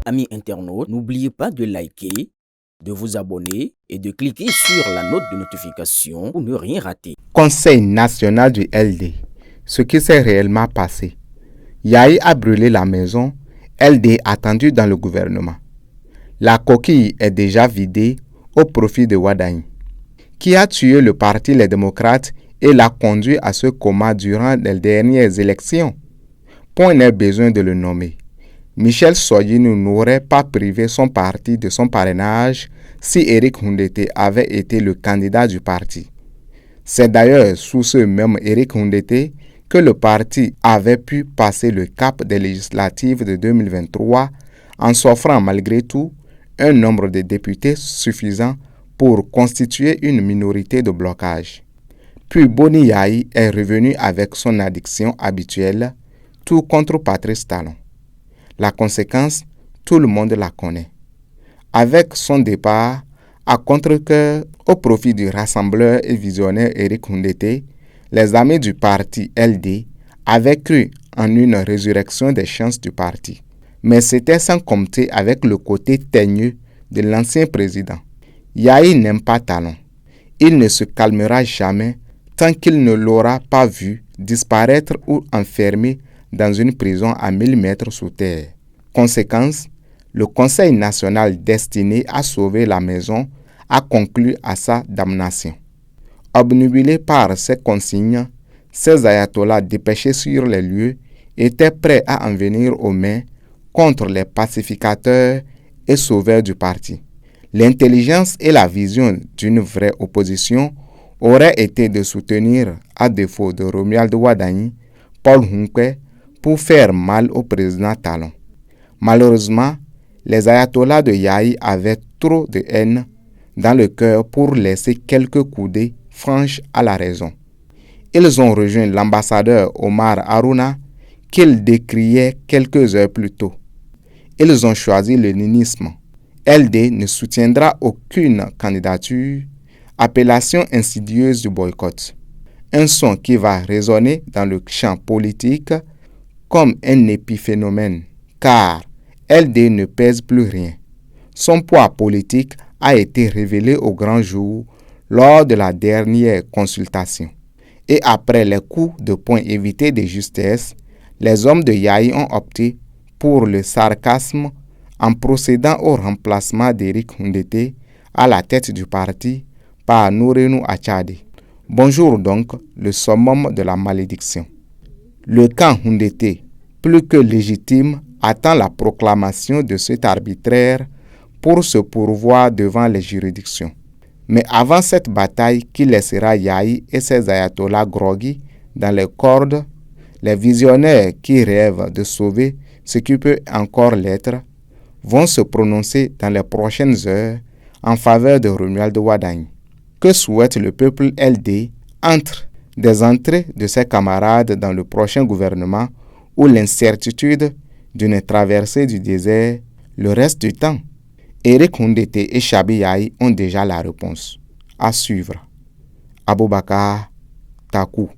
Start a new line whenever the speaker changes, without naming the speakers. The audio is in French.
Amis internautes, n'oubliez pas de liker, de vous abonner et de cliquer sur la note de notification pour ne rien rater.
Conseil national du LD. Ce qui s'est réellement passé. Yahi a brûlé la maison, LD attendu dans le gouvernement. La coquille est déjà vidée au profit de Wadagne, qui a tué le parti Les Démocrates et l'a conduit à ce coma durant les dernières élections. Point n'est besoin de le nommer. Michel Soyinou n'aurait pas privé son parti de son parrainage si Éric Houndété avait été le candidat du parti. C'est d'ailleurs sous ce même Éric Houndété que le parti avait pu passer le cap des législatives de 2023 en s'offrant malgré tout un nombre de députés suffisant pour constituer une minorité de blocage. Puis Boni Yahi est revenu avec son addiction habituelle, tout contre Patrice Talon. La conséquence, tout le monde la connaît. Avec son départ, à contre-cœur au profit du rassembleur et visionnaire Éric Houndété, les amis du parti LD avaient cru en une résurrection des chances du parti. Mais c'était sans compter avec le côté teigneux de l'ancien président. Yahi n'aime pas Talon. Il ne se calmera jamais tant qu'il ne l'aura pas vu disparaître ou enfermé dans une prison à 1000 mètres sous terre. Conséquence, le Conseil national destiné à sauver la maison a conclu à sa damnation. Obnubilés par ces consignes, ces ayatollahs dépêchés sur les lieux étaient prêts à en venir aux mains contre les pacificateurs et sauveurs du parti. L'intelligence et la vision d'une vraie opposition auraient été de soutenir, à défaut de Romuald Wadagne, Paul Hunke pour faire mal au président Talon. Malheureusement, les ayatollahs de Yahi avaient trop de haine dans le cœur pour laisser quelques coudées franches à la raison. Ils ont rejoint l'ambassadeur Omar Haruna qu'ils décriaient quelques heures plus tôt. Ils ont choisi le ninisme. LD ne soutiendra aucune candidature, appellation insidieuse du boycott. Un son qui va résonner dans le champ politique comme un épiphénomène, car LD ne pèse plus rien. Son poids politique a été révélé au grand jour lors de la dernière consultation. Et après les coups de poing évités de justesse, les hommes de Yahi ont opté pour le sarcasme en procédant au remplacement d'Éric Houndété à la tête du parti par Nourenou Achade. Bonjour donc, le summum de la malédiction. Le camp Houndété, plus que légitime, attend la proclamation de cet arbitraire pour se pourvoir devant les juridictions. Mais avant cette bataille qui laissera Yahi et ses ayatollahs groggy dans les cordes, les visionnaires qui rêvent de sauver ce qui peut encore l'être vont se prononcer dans les prochaines heures en faveur de Romuald Wadagne. Que souhaite le peuple LD entre des entrées de ses camarades dans le prochain gouvernement ou l'incertitude d'une traversée du désert le reste du temps? Éric Houndété et Chabi Yahi ont déjà la réponse. À suivre. Aboubakar Takou.